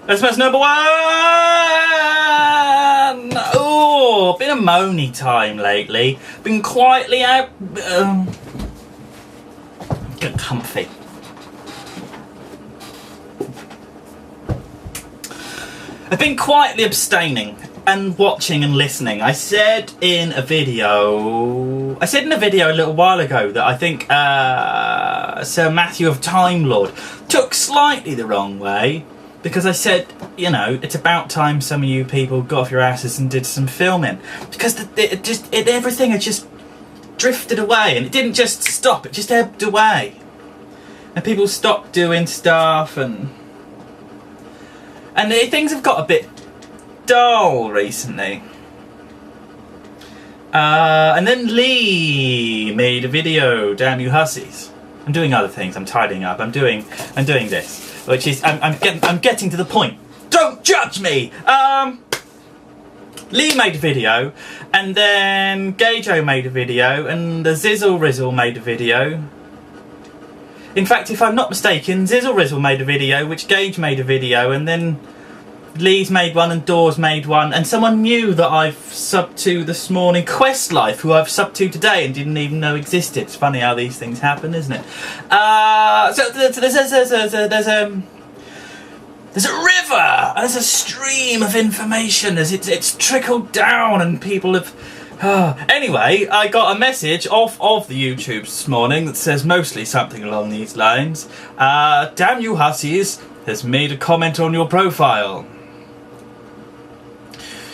Christmas number 1! Oh, been a moany time lately. Been quietly out. Get comfy. I've been quietly abstaining and watching and listening. I said in a video a little while ago that I think Sir Matthew of Time Lord took slightly the wrong way, because I said, you know, it's about time some of you people got off your asses and did some filming, because everything had just drifted away, and it didn't just stop, it just ebbed away, and people stopped doing stuff, and things have got a bit dull recently. And then Lee made a video, damn you hussies. I'm doing other things, I'm tidying up, I'm doing this, which is, I'm getting to the point. Don't judge me! Lee made a video, and then Gajo made a video, and the Zizzle Rizzle made a video. In fact, if I'm not mistaken, Zizzle Rizzle made a video, which Gage made a video, and then Lee's made one and Dawes made one, and someone new that I've subbed to this morning, Questlife, who I've subbed to today and didn't even know existed. It's funny how these things happen, isn't it? So there's a river, there's a stream of information as it's trickled down, and people have... Anyway, I got a message off of the YouTube this morning that says mostly something along these lines. Damn you hussies has made a comment on your profile.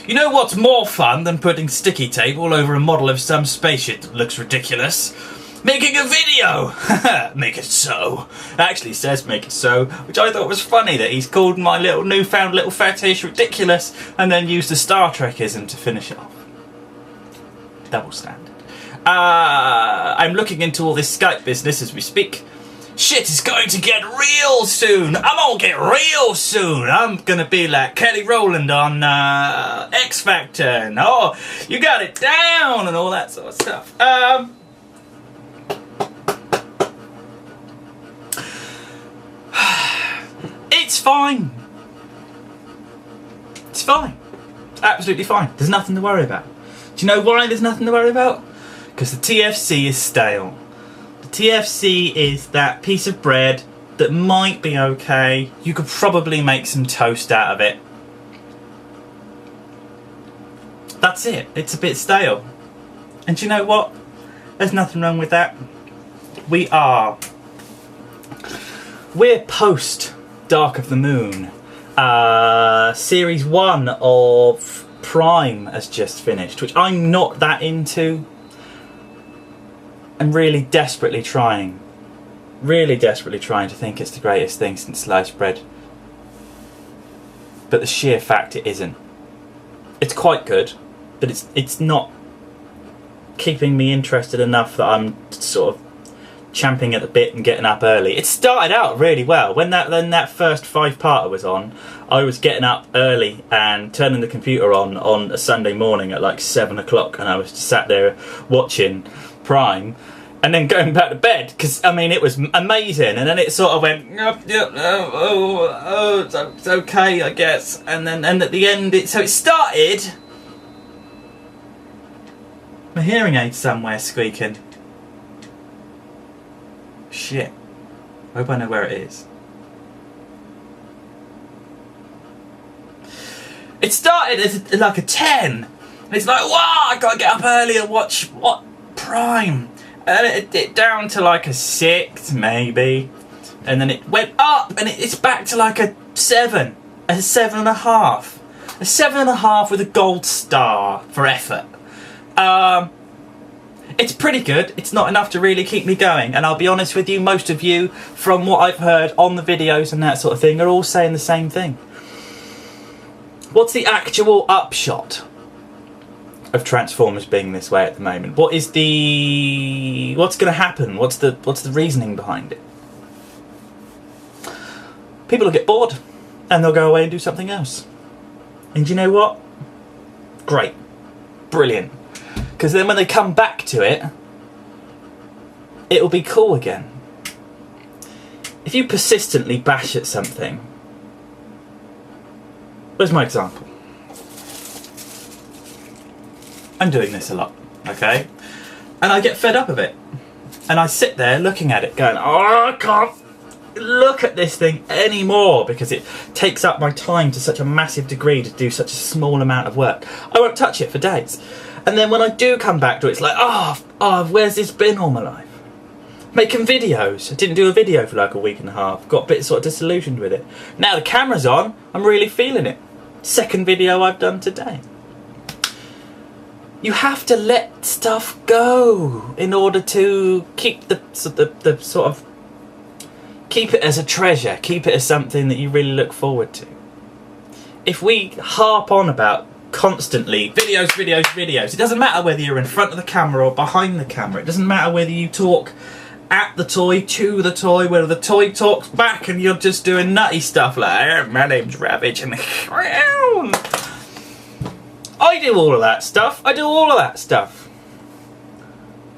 You know what's more fun than putting sticky tape all over a model of some spaceship that looks ridiculous? Making a video! Make it so. It actually says make it so, which I thought was funny that he's called my little newfound little fetish ridiculous and then used the Star Trekism to finish it off. Double standard. I'm looking into all this Skype business as we speak. Shit is going to get real soon. I'm gonna get real soon. I'm gonna be like Kelly Rowland on X Factor, and oh, you got it down, and all that sort of stuff. It's fine. It's fine. It's absolutely fine. There's nothing to worry about. Do you know why there's nothing to worry about? Because the TFC is stale. The TFC is that piece of bread that might be okay. You could probably make some toast out of it. That's it. It's a bit stale. And do you know what? There's nothing wrong with that. We're post Dark of the Moon. Series 1 of Prime has just finished, which I'm not that into. I'm really desperately trying to think it's the greatest thing since sliced bread. But the sheer fact it isn't. It's quite good, but it's not keeping me interested enough that I'm sort of champing at the bit and getting up early. It started out really well. When that first 5-parter was on, I was getting up early and turning the computer on a Sunday morning at like 7 o'clock, and I was just sat there watching Prime and then going back to bed, because I mean it was amazing, and then it sort of went it's okay I guess, and at the end it started. My hearing aid somewhere squeaking. Shit. I hope I know where it is. It started as like a 10. It's like, wow, I gotta get up early and watch Prime. And it down to like a 6 maybe. And then it went up and it's back to like a 7. A 7.5. A 7.5 with a gold star for effort. It's pretty good. It's not enough to really keep me going, and I'll be honest with you, most of you, from what I've heard on the videos and that sort of thing, are all saying the same thing. What's the actual upshot of Transformers being this way at the moment? What's going to happen? What's the reasoning behind it? People will get bored and they'll go away and do something else. And you know what? Great. Brilliant. Because then when they come back to it, it'll be cool again. If you persistently bash at something, Where's my example? I'm doing this a lot, okay? And I get fed up of it. And I sit there looking at it going, oh, I can't look at this thing anymore because it takes up my time to such a massive degree to do such a small amount of work. I won't touch it for days. And then when I do come back to it, it's like, oh, where's this been all my life? Making videos. I didn't do a video for like a week and a half. Got a bit sort of disillusioned with it. Now the camera's on, I'm really feeling it. Second video I've done today. You have to let stuff go in order to keep the sort of keep it as a treasure, keep it as something that you really look forward to. If we harp on about constantly videos, it doesn't matter whether you're in front of the camera or behind the camera. It doesn't matter whether you talk at the toy, to the toy, whether the toy talks back and you're just doing nutty stuff like, my name's Ravage and I do all of that stuff.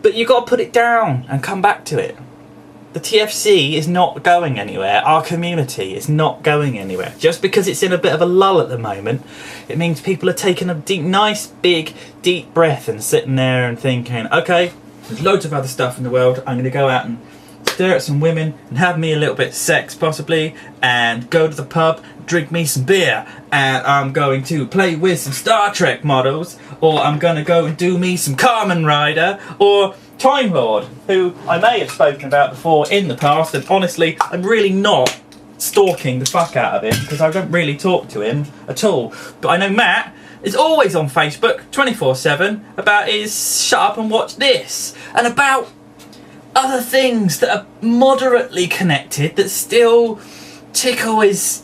But you've got to put it down and come back to it. The TFC is not going anywhere. Our community is not going anywhere. Just because it's in a bit of a lull at the moment, it means people are taking a nice, big, deep breath and sitting there and thinking, okay, there's loads of other stuff in the world. I'm going to go out and stare at some women and have me a little bit of sex, possibly, and go to the pub, drink me some beer, and I'm going to play with some Star Trek models, or I'm going to go and do me some Kamen Rider, or Time Lord, who I may have spoken about before in the past, and honestly, I'm really not stalking the fuck out of him, because I don't really talk to him at all. But I know Matt is always on Facebook 24/7 about his shut up and watch this, and about other things that are moderately connected that still tickle his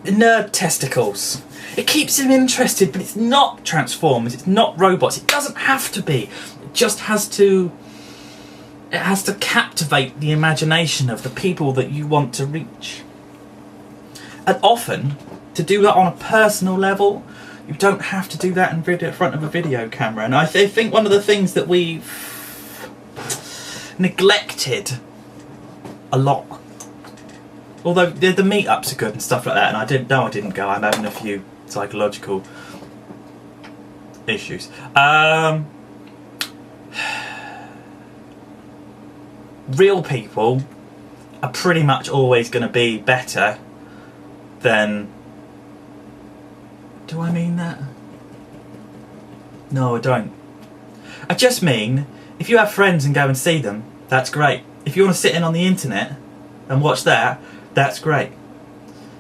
nerd testicles. It keeps him interested, but it's not Transformers, it's not robots. It doesn't have to be. It just has to captivate the imagination of the people that you want to reach. And often, to do that on a personal level, you don't have to do that in front of a video camera. And I think one of the things that we've neglected a lot, although the meetups are good and stuff like that, and I didn't go, I'm having a few psychological issues. Real people are pretty much always going to be better than... Do I mean that? No, I don't. I just mean, if you have friends and go and see them, that's great. If you want to sit in on the internet and watch that, that's great.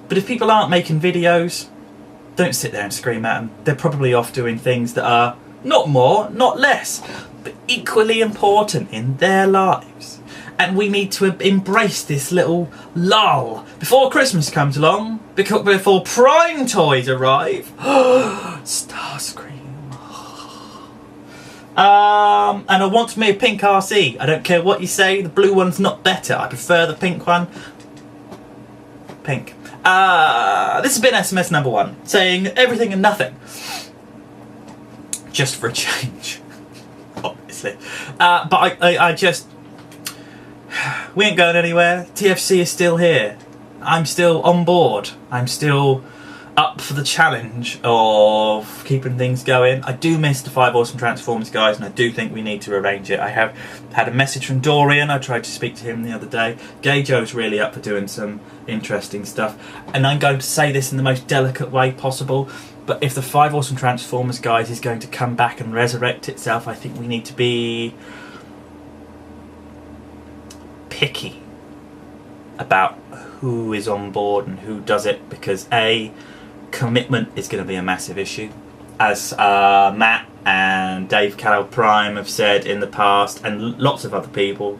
But if people aren't making videos, don't sit there and scream at them. They're probably off doing things that are not more, not less, but equally important in their lives. And we need to embrace this little lull before Christmas comes along, before Prime toys arrive. Starscream. And I want me a pink RC. I don't care what you say, the blue one's not better. I prefer the pink one. Pink. This has been SMS number 1, saying everything and nothing. Just for a change, obviously. But I just... We ain't going anywhere. TFC is still here. I'm still on board. I'm still up for the challenge of keeping things going. I do miss the 5 Awesome Transformers guys, and I do think we need to arrange it. I have had a message from Dorian. I tried to speak to him the other day. Gay Joe's really up for doing some interesting stuff, and I'm going to say this in the most delicate way possible, but if the 5 Awesome Transformers guys is going to come back and resurrect itself, I think we need to be picky about who is on board and who does it, because A, commitment is going to be a massive issue, as Matt and Dave Callow Prime have said in the past, and lots of other people.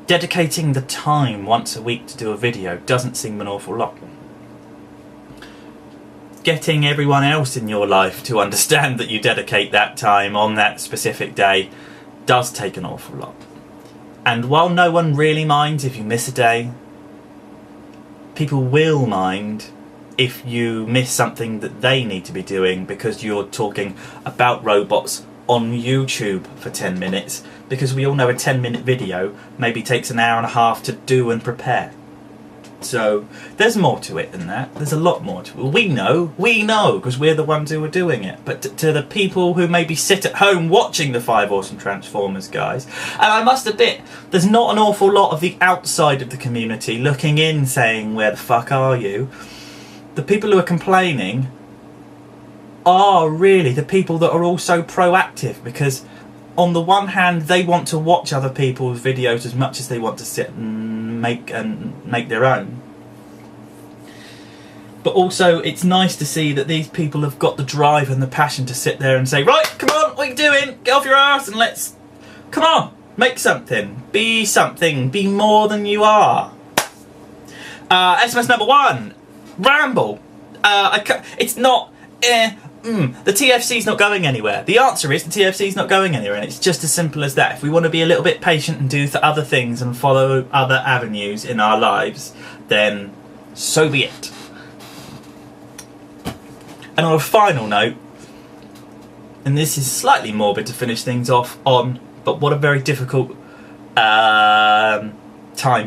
Dedicating the time once a week to do a video doesn't seem an awful lot. Getting everyone else in your life to understand that you dedicate that time on that specific day does take an awful lot. And while no one really minds if you miss a day, people will mind if you miss something that they need to be doing because you're talking about robots on YouTube for 10 minutes, because we all know a 10-minute video maybe takes an hour and a half to do and prepare. So there's more to it than that. There's a lot more to it. We know, because we're the ones who are doing it. But to the people who maybe sit at home watching the 5 Awesome Transformers guys, and I must admit, there's not an awful lot of the outside of the community looking in saying, where the fuck are you? The people who are complaining are really the people that are also proactive, because on the one hand they want to watch other people's videos as much as they want to sit and make their own, but also it's nice to see that these people have got the drive and the passion to sit there and say, right, come on, what are you doing? Get off your ass and let's, come on, make something, be more than you are. SMS number 1, ramble. It's not the TFC's not going anywhere. The answer is the TFC's not going anywhere, and it's just as simple as that. If we want to be a little bit patient and do other things and follow other avenues in our lives, then so be it. And on a final note, and this is slightly morbid to finish things off on, but what a very difficult time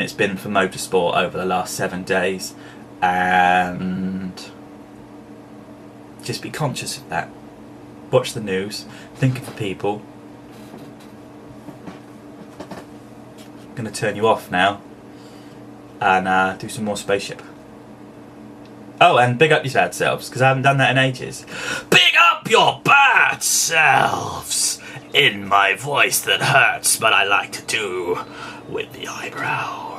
it's been for motorsport over the last 7 days, and just be conscious of that. Watch the news, think of the people. I'm going to turn you off now and do some more Spaceship. Oh, and big up your bad selves, because I haven't done that in ages. Big up your bad selves! In my voice that hurts, but I like to do with the eyebrow.